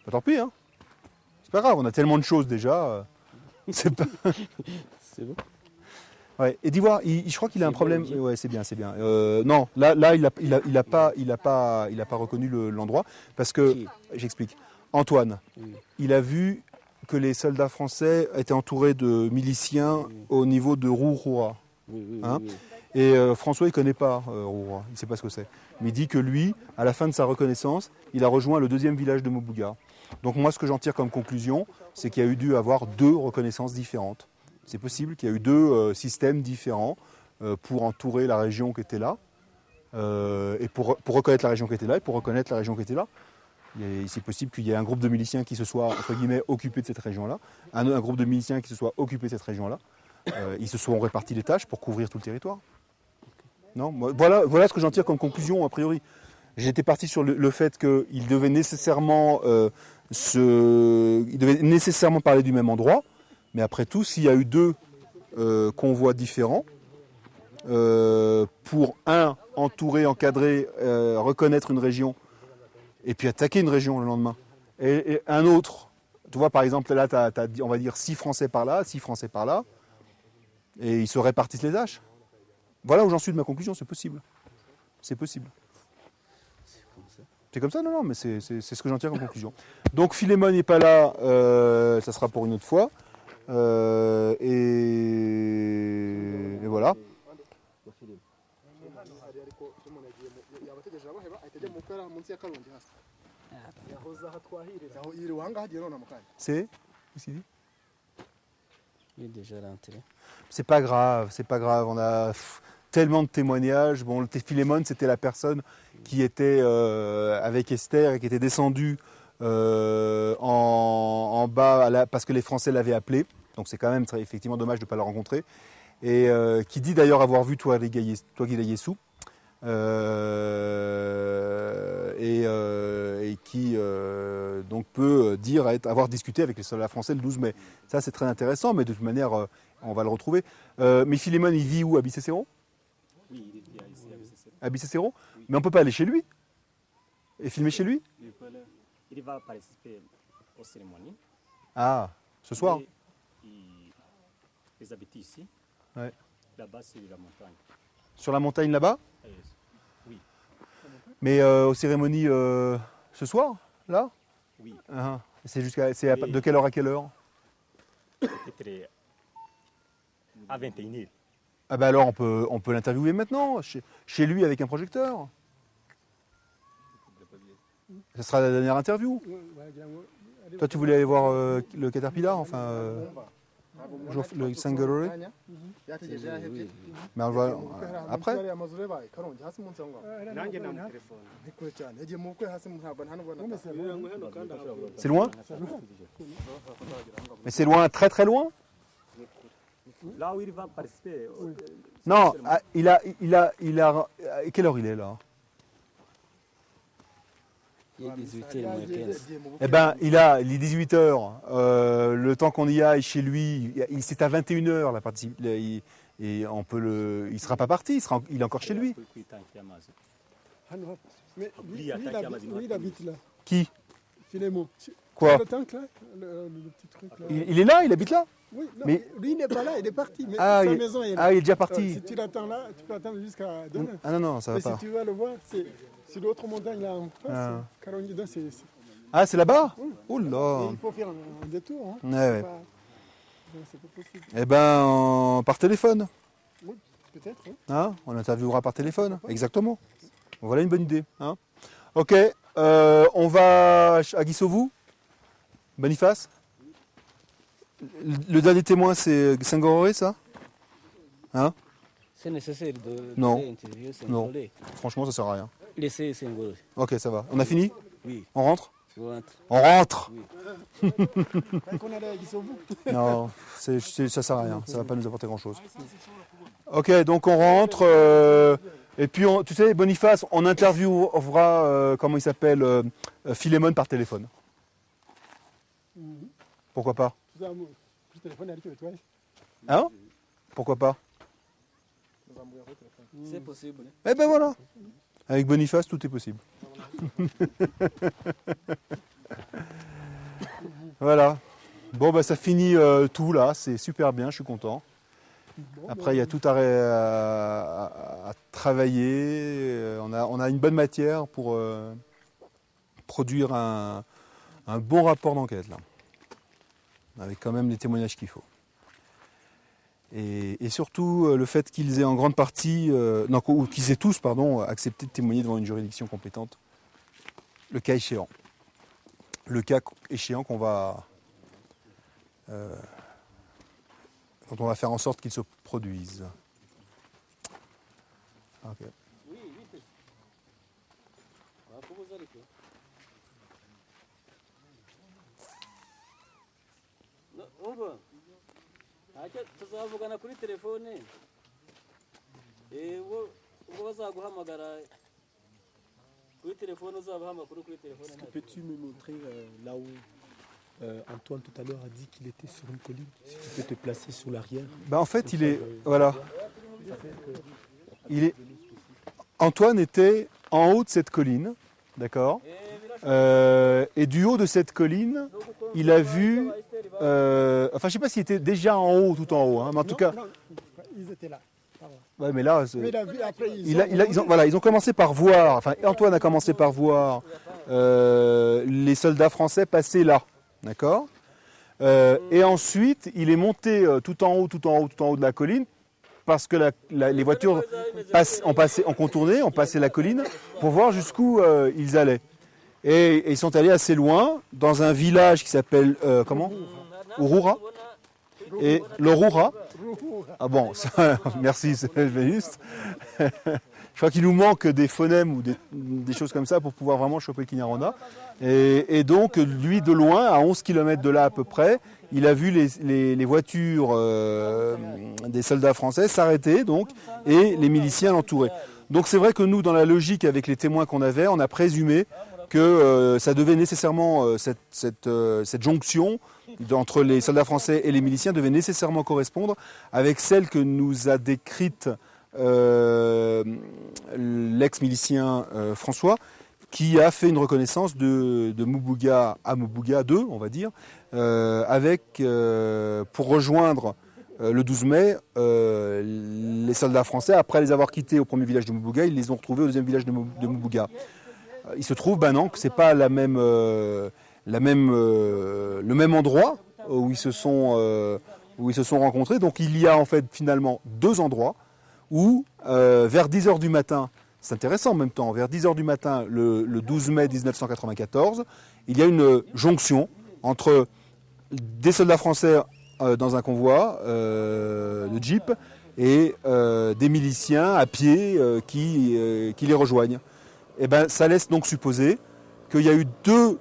Bah, tant pis, hein. C'est pas grave, on a tellement de choses déjà. C'est pas... C'est bon. Ouais. Et d'Ivoire, je crois qu'il a un problème. Ouais, c'est bien, c'est bien. Non, là, il a pas reconnu l'endroit parce que, j'explique. Antoine, il a vu que les soldats français étaient entourés de miliciens au niveau de Rouroua. Oui, Hein. Et François, il ne connaît pas Roura, il ne sait pas ce que c'est. Mais il dit que lui, à la fin de sa reconnaissance, il a rejoint le 2e village de Mobougar. Donc moi, ce que j'en tire comme conclusion, c'est qu'il y a eu dû avoir 2 reconnaissances différentes. C'est possible qu'il y a eu 2 systèmes différents pour entourer la région qui était là, et pour reconnaître la région qui était là, et pour reconnaître la région qui était là. C'est possible qu'il y ait un groupe de miliciens qui se soit, entre guillemets, occupé de cette région-là, un groupe de miliciens qui se soit occupé de cette région-là. Ils se sont répartis les tâches pour couvrir tout le territoire. Non, voilà ce que j'en tire comme conclusion, a priori. J'étais parti sur le fait qu'il devait nécessairement parler du même endroit, mais après tout, s'il y a eu 2 convois différents, pour entourer, encadrer, reconnaître une région, et puis attaquer une région le lendemain, et un autre, tu vois, par exemple, là, tu as, on va dire, 6 Français par là, 6 Français par là, et ils se répartissent les tâches. Voilà où j'en suis de ma conclusion, c'est possible. C'est possible. C'est comme ça, non, mais c'est ce que j'en tire comme conclusion. Donc Philémon n'est pas là, ça sera pour une autre fois. Et voilà. C'est Il est déjà rentré. C'est pas grave, c'est pas grave. On a tellement de témoignages. Bon, le Philémon, c'était la personne qui était avec Esther et qui était descendue en bas parce que les Français l'avaient appelé. Donc c'est quand même effectivement dommage de ne pas la rencontrer. Et qui dit d'ailleurs avoir vu Touagila Yessou. Et qui donc peut dire avoir discuté avec les soldats français le 12 mai. Ça c'est très intéressant, mais de toute manière on va le retrouver. Mais Philémon, il vit où, à Bicécéron? Oui, il vit ici à Bicécéron. À Bicécéron? Mais on ne peut pas aller chez lui et filmer chez lui? Il va participer aux cérémonies. Ah, ce soir? Ils habitent ici. Ouais. Là-bas, c'est la montagne. Sur la montagne là-bas? Oui. Mais aux cérémonies ce soir, là? Oui. C'est de quelle heure à quelle heure? Peut-être à 21h. Ah bah alors on peut l'interviewer maintenant, chez lui avec un projecteur. Ce sera la dernière interview. Toi tu voulais aller voir le Caterpillar, enfin le Sangorore? Mais on va après. C'est loin? Mais c'est loin, très très loin? Là où il va participer. Non, il a. Quelle heure il est là? Il est 18h moins 15. Eh ben, il est 18h. Le temps qu'on y aille chez lui, c'est à 21h la partie. Et on peut il sera pas parti, il est encore chez lui. Mais lui, il habite là. Qui? Philémon. Quoi? Le tank là, le petit truc là. Il est là, il habite là? Oui, non, mais lui il n'est pas là, il est parti. Mais ah, sa maison est là. Ah, il est déjà parti. Si tu l'attends là, tu peux attendre jusqu'à demain. Ah non, ça va mais pas. si tu vas le voir, c'est sur l'autre montagne là en face. Ah, c'est là-bas? Oui. Oh là. Il faut faire un détour. Hein. Ouais. C'est pas possible. Eh ben, par téléphone. Oui, peut-être. Hein. Hein, on interviewera par téléphone. Exactement. Voilà une bonne idée. Hein. Ok, on va à Guissovu. Boniface. Le dernier témoin, c'est Sangorore, ça? Hein? C'est nécessaire de interviewer Sangorore. Non, franchement, ça sert à rien. Laissez Sangorore. Ok, ça va. On a fini? Oui. On rentre? On rentre. Oui. Qu'on allait à Guissovu. Non, ça sert à rien. Ça va pas nous apporter grand-chose. Ok, donc on rentre. Et puis, tu sais, Boniface, on interviewera, comment il s'appelle, Philémon par téléphone. Pourquoi pas? Hein? Pourquoi pas? C'est possible. Eh ben voilà. Avec Boniface, tout est possible. Voilà. Bon, bah ça finit tout là. C'est super bien, je suis content. Après, il y a tout à travailler. On a une bonne matière pour produire un bon rapport d'enquête là. Avec quand même les témoignages qu'il faut. Et surtout le fait qu'ils aient en grande partie, ou qu'ils aient tous, pardon, accepté de témoigner devant une juridiction compétente, le cas échéant. Le cas échéant dont on va faire en sorte qu'il se produise. Ok. umva ntacyo tuzavugana kuri telefone ubwo bazaguhamagara kuri telefone uzabaha amakuru kuri telefone. Peux-tu me montrer là où Antoine tout à l'heure a dit qu'il était sur une colline? Si tu peux te placer sur l'arrière. En fait, Antoine était en haut de cette colline, d'accord. Et du haut de cette colline, il a vu. Je ne sais pas s'il était déjà en haut, tout en haut, hein, mais en tout cas. Non, ils étaient là. Ouais, mais là, Mais il a vu après, ils ont commencé par voir. Enfin, Antoine a commencé par voir les soldats français passer là, d'accord. Et ensuite, il est monté tout en haut de la colline, parce que les voitures ont contourné, ont passé la colline pour voir jusqu'où ils allaient. Et ils sont allés assez loin, dans un village qui s'appelle comment? Urura. Et le Roura. Ah bon, ça, merci, c'est juste. Je crois qu'il nous manque des phonèmes ou des choses comme ça pour pouvoir vraiment choper le Kinyarwanda. Et donc, lui, de loin, à 11 km de là à peu près, il a vu les voitures des soldats français s'arrêter, donc, et les miliciens l'entourer. Donc c'est vrai que nous, dans la logique avec les témoins qu'on avait, on a présumé que ça devait nécessairement, cette jonction entre les soldats français et les miliciens devait nécessairement correspondre avec celle que nous a décrite l'ex-milicien François, qui a fait une reconnaissance de Mubuga à Mubuga 2, on va dire, pour rejoindre le 12 mai les soldats français. Après les avoir quittés au premier village de Mubuga, ils les ont retrouvés au deuxième village de Mubuga. Il se trouve, non, que c'est pas le même endroit où ils se sont rencontrés. Donc il y a en fait finalement deux endroits où vers 10h du matin, c'est intéressant en même temps, vers 10h du matin, le 12 mai 1994, il y a une jonction entre des soldats français dans un convoi de jeep et des miliciens à pied qui les rejoignent. Et ça laisse donc supposer qu'il y a eu deux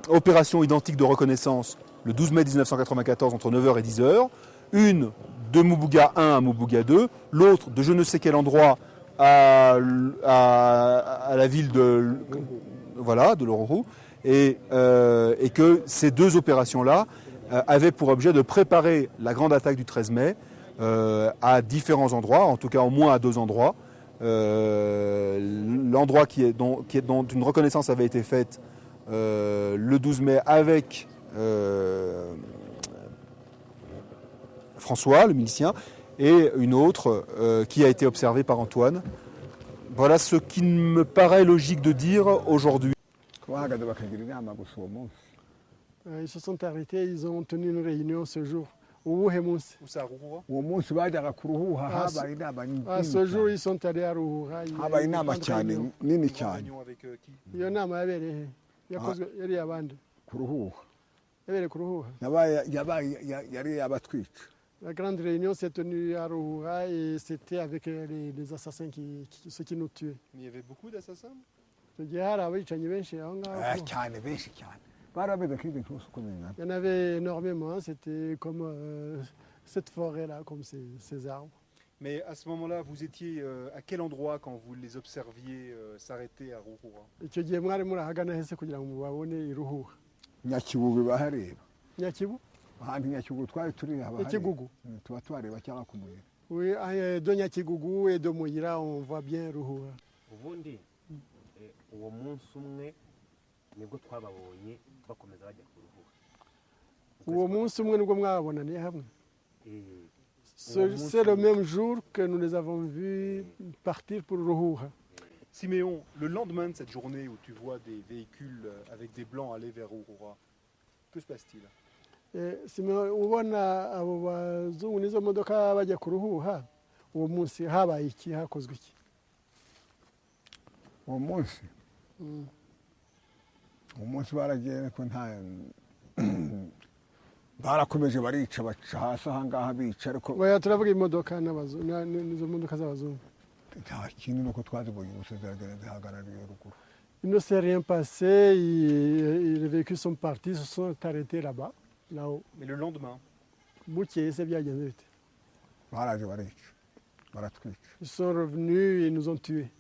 opérations identiques de reconnaissance le 12 mai 1994 entre 9h et 10h, une de Mubuga 1 à Mubuga 2, l'autre de je ne sais quel endroit à la ville de Lororu, et que ces deux opérations-là avaient pour objet de préparer la grande attaque du 13 mai à différents endroits, en tout cas au moins à deux endroits. L'endroit dont une reconnaissance avait été faite le 12 mai avec François, le milicien, et une autre qui a été observée par Antoine. Voilà ce qui me paraît logique de dire aujourd'hui. Ils se sont arrêtés, ils ont tenu une réunion ce jour. Ce jour, ils sont allés à Ruhura. La grande réunion s'est tenue à Ruhura et c'était avec les assassins ceux qui nous tuaient. Mais il y avait beaucoup d'assassins? Il y en avait énormément, c'était comme cette forêt-là, comme ces arbres. Mais à ce moment-là, vous étiez à quel endroit quand vous les observiez s'arrêter à Ruhura? Nyakigugu. Oui, de Nyakigugu et de Moira, on voit bien Ruhura. Ubundi uwo munsi umwe nibwo twababonye bakomeza bajya ku Ruhura. Uwo munsi umwe nibwo mwabonaniye hamwe. C'est le même jour que nous les avons vus partir pour Ruhura. Siméon, le lendemain de cette journée où tu vois des véhicules avec des blancs aller vers Ruhura, que se passe-t-il? Simeon, ubona abo bazungu n'izo modoka bajya kuruhuha uwo munsi habaye iki hakozwe iki uwo munsi baragiye ariko nta barakomeje barica baca hasi aha ngaha bica ariko oya turavuga imodoka n'izo modoka z'abazungu nta kintu nuko twazibonye gusa zihagarariye ruguru. Il ne s'est rien passé, les véhicules sont partis, se sont arrêtés là-bas, là-haut. Mais le lendemain, Bukeye se byagenze bite baraje barica baratwica Ils sont revenus et nous ont tués.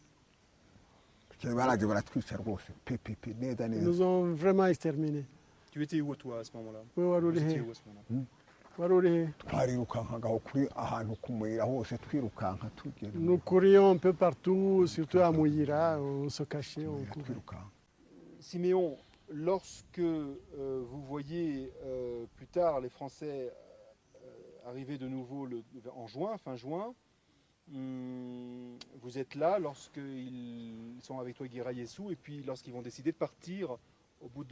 baraje baratwica rwose pepepe neza Ils neza. nous ont vraiment exterminés. tu étais où toi à ce moment-là? We wari Vous uri étiez he où à ce moment-là? wari uri he twarirukankagaho kuri ahantu ku muyira hose twirukanka tugenda Nous courions un peu partout, surtout à Mouyira, on se cachait, on courait. twirukanka. Siméon, lorsque vous voyez plus tard les Français arriver de nouveau en juin, fin juin, vous êtes là lorsqu'ils sont avec toi Guira Yessou et puis lorsqu'ils vont décider de partir au bout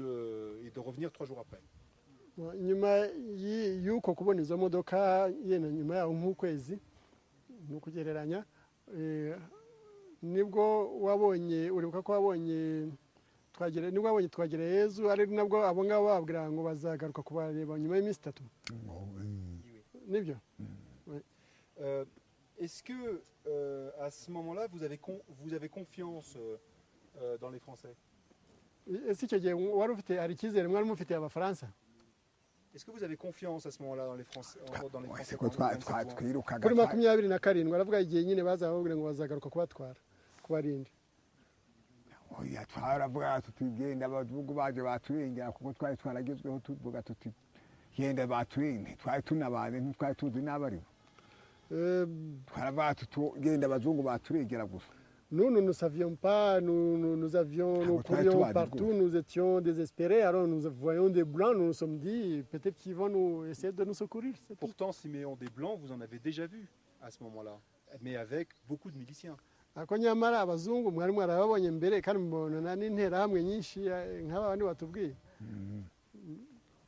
et de revenir 3 jours après. Nyuma y'uko kubona izo modoka yenda nyuma yaho nk'ukwezi ni ukugereranya nibwo wabonye uribuka ko wabonye nibwo wabonye twagera Yezu ari nabwo abo ngabo babwira ngo bazagaruka kubareba nyuma y'iminsi 3 nibyo Est-ce que à ce moment-là vous avez confiance dans les Français? ese icyo gihe wari ufite hari icyizere mwari mufitiye abafaransa Est-ce que vous avez confiance à ce moment-là dans les Français? Wese ko twirukaga kuri 27 aravuga igihe nyine bazababwira ngo bazagaruka kubatwara kubarinda oya twaravuga tutugenda abazungu baje baturengera kuko twari twaragezweho tuvuga tuti yenda baturenge twari tunabane ntitwari tuzi n'abaribo twaravuga tutugenda abazungu baturengera gusa. Nous ne savions pas, nous courions partout, nous étions désespérés, alors nous voyons des blancs, nous nous sommes dit peut-être qu'ils vont nous essayer de nous secourir. Pourtant, Siméon, des blancs, vous en avez déjà vu à ce moment-là, mais avec beaucoup de miliciens. Ako nyamara abazungu mwari mwarababonye mbere kandi mubona n'interahamwe nyinshi nk'aba bandi batubwiye.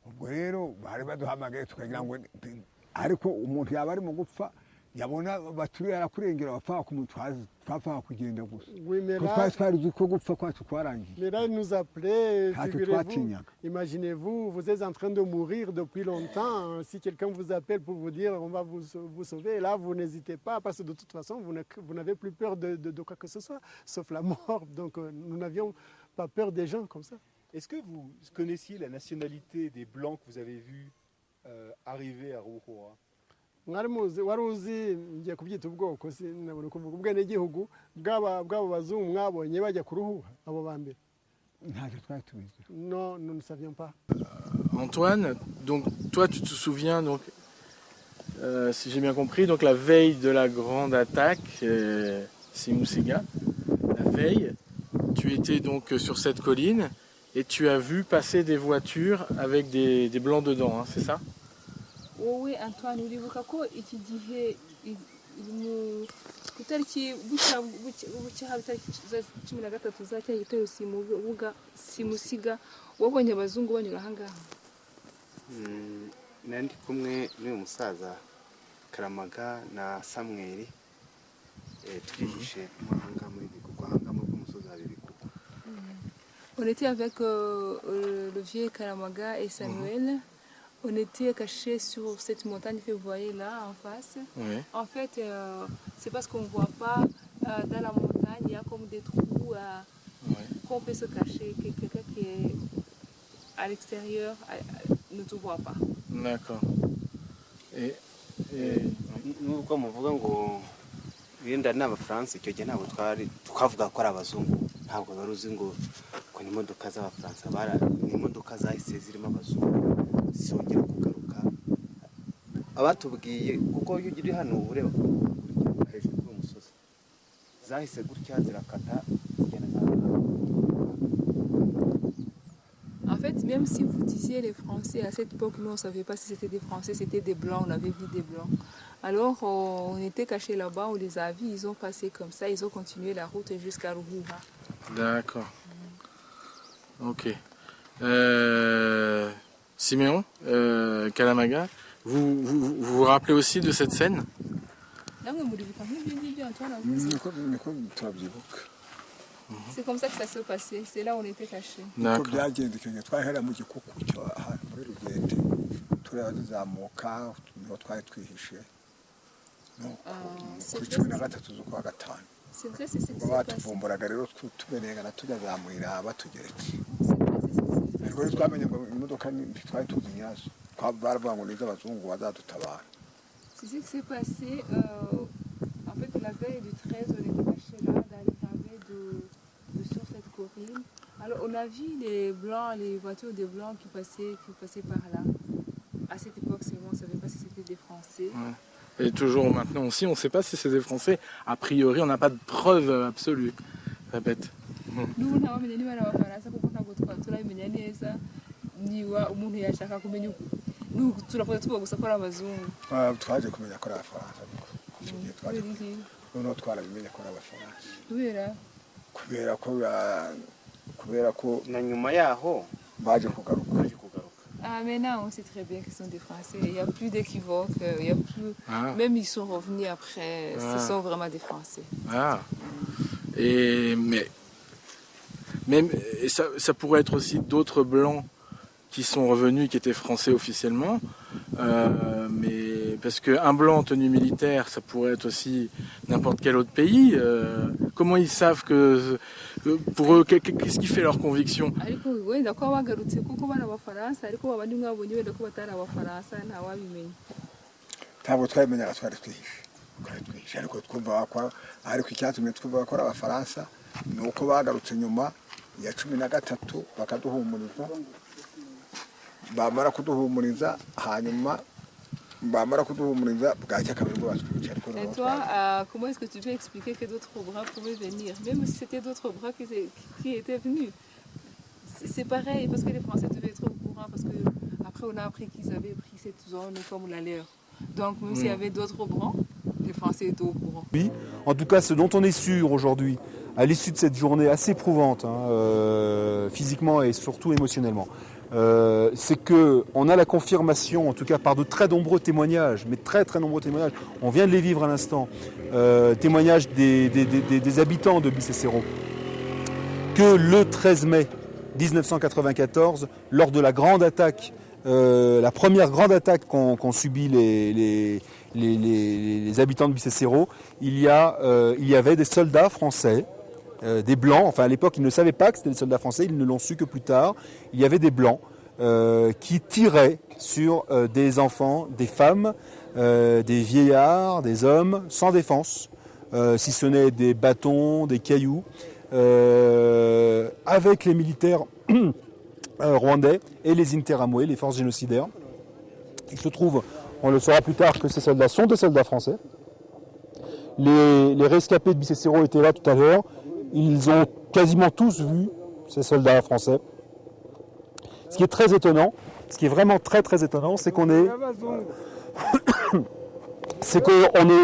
Ubwo rero bari baduhamagaye tukagira ngo ariko umuntu yaba ari mu gupfa yabona baturiye arakurengera bapfa kumutwaza twapfa kugenda gusa twari twari ko gupfa kwacu kwarangiye. Mais là, il nous appelait, figurez-vous, imaginez-vous, vous êtes en train de mourir depuis longtemps, si quelqu'un vous appelle pour vous dire on va vous sauver, et là vous n'hésitez pas parce que de toute façon vous n'avez plus peur de quoi que ce soit, sauf la mort, donc nous n'avions pas peur des gens comme ça. Est-ce que vous connaissiez la nationalité des blancs que vous avez vus arriver à Ruhura? wari uzi ngiye kubyita ubwoko sinabona kuvuga ubwenegihugu bw'abo bazungu mwabonye bajya kuruhuha abo ba mbere? Ntacyo twari tubizi. Non, nous ne savions pas. Antoine, donc toi tu te souviens donc si j'ai bien compris donc la veille de la grande attaque Simusiga, la veille tu étais donc sur cette colline et tu as vu passer des voitures avec des blancs dedans, hein, c'est ça? wowe Antoine uribuka ko iki gihe ku itariki bucya itariki 13 za cya gitero Simusiga wabonye abazungu banyura ahangaha? Nandi kumwe n'uyu musaza Karamaga na Samuel turihishe ahanga muri bikuko ahanga mu musozi w'ibikuko. On était avec le vieux Karamaga et Samuel. On était cachés sur cette montagne que vous voyez là en face. Oui. En fait, c'est parce qu'on ne voit pas dans la montagne, il y a comme des trous qu'on peut se cacher. Quelqu'un qui est à l'extérieur ne te voit pas. D'accord. Nubwo muvuga ngo yenda n'abafaransa icyo gihe ntabwo twavuga ko ari abazungu ntabwo bari uzi ngo ni imodoka z'abafaransa ni imodoka zahise zirimo abazungu zongera kugaruka abatubwiye kuko iyo ugiri hano ureba hejuru y'umusozi zahise gutya zirakata zigenda. En fait, même si vous disiez les Français, à cette époque, nous on ne savait pas si c'était des Français, c'était des Blancs, on avait vu des Blancs. Alors, on était cachés là-bas, on les a vus, ils ont passé comme ça, ils ont continué la route jusqu'à Ruhura. D'accord. Ok. Siméon, Kalamaga, vous rappelez aussi de cette scène? C'est comme ça que ça s'est passé, c'est là où on était cachés. uko byagendekanye twahera mu gikuku cyo ahantu muri Rugende tureba tuzamuka niho twari twihishe ku 13 z'ukwa gatanu ubwo batuvumburaga rero tumenengana tujyazamurira batugeretse ariko twamenye ngo imodoka twari tuzi nyazo baravuga ngo nizo abazungu bazadutabara. C'est ce qui s'est passé en fait la veille du 13 on était cachés là dans les travées de sur cette colline. Alors on a vu les blancs, les voitures des blancs qui passaient par là. À cette époque seulement on ne savait pas si c'était des Français. Ouais. Et toujours maintenant aussi on ne sait pas si c'est des Français. A priori on n'a pas de preuve absolue. Répète. Nous on a mené à Faransa kuko ntabwo turabimenya neza niba umuntu yashaka kumenya nous turakoze tuvuga gusa ko ari abazungu. Twaje kumenya ko ari Abafaransa noneho twarabimenye ko ari Abafaransa kubera ko na nyuma yaho baje kugaruka. Ah maintenant on sait très bien qu'ils sont des Français, il n'y a plus d'équivoque, il y a plus même ils sont revenus après, ce sont vraiment des Français. Ah. Et ça pourrait être aussi d'autres blancs qui sont revenus, qui étaient français officiellement, mais parce qu'un blanc en tenue militaire, ça pourrait être aussi n'importe quel autre pays. Comment ils savent que pour eux, qu'est-ce qui fait leur conviction? ariko twumva ko ariko icyatumye twumva ko ari Abafaransa ni uko bagarutse nyuma ya 13 bakaduhumuriza bamara kuduhumuriza hanyuma bamara kuduhumuriza bwacya kabiri ngo batwice. Et toi, comment est-ce que tu peux expliquer que d'autres bras pouvaient venir, même si c'était d'autres bras qui étaient venus? C'est pareil, parce que les Français devaient être au courant, parce que après on a appris qu'ils avaient pris cette zone comme la leur. Donc même s'il y avait d'autres bras, les Français étaient au courant. Oui, en tout cas ce dont on est sûr aujourd'hui, à l'issue de cette journée assez éprouvante, physiquement et surtout émotionnellement, c'est qu'on a la confirmation, en tout cas par de très nombreux témoignages, mais très nombreux témoignages, on vient de les vivre à l'instant, témoignages des habitants de Bicécero, que le 13 mai 1994, lors de la grande attaque, la première grande attaque qu'ont subi les habitants de Bicécero, il y avait des soldats français, des blancs, enfin à l'époque ils ne savaient pas que c'était des soldats français, ils ne l'ont su que plus tard. Il y avait des blancs qui tiraient sur des enfants, des femmes, des vieillards, des hommes, sans défense, si ce n'est des bâtons, des cailloux, avec les militaires rwandais et les Interamwe, les forces génocidaires. Il se trouve, on le saura plus tard, que ces soldats sont des soldats français. Les rescapés de Bicécero étaient là tout à l'heure. Ils ont quasiment tous vu ces soldats français. Ce qui est très étonnant, ce qui est vraiment très étonnant, c'est qu'on ne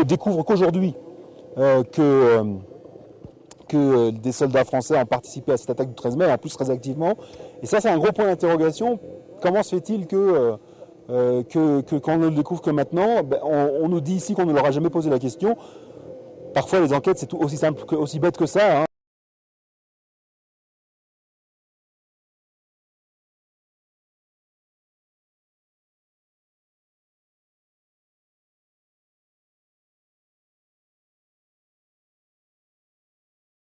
découvre qu'aujourd'hui que des soldats français ont participé à cette attaque du 13 mai, en plus très activement. Et ça, c'est un gros point d'interrogation. Comment se fait-il que quand on ne le découvre que maintenant, on nous dit ici qu'on ne leur a jamais posé la question. Parfois, les enquêtes, c'est aussi simple, aussi bête que ça.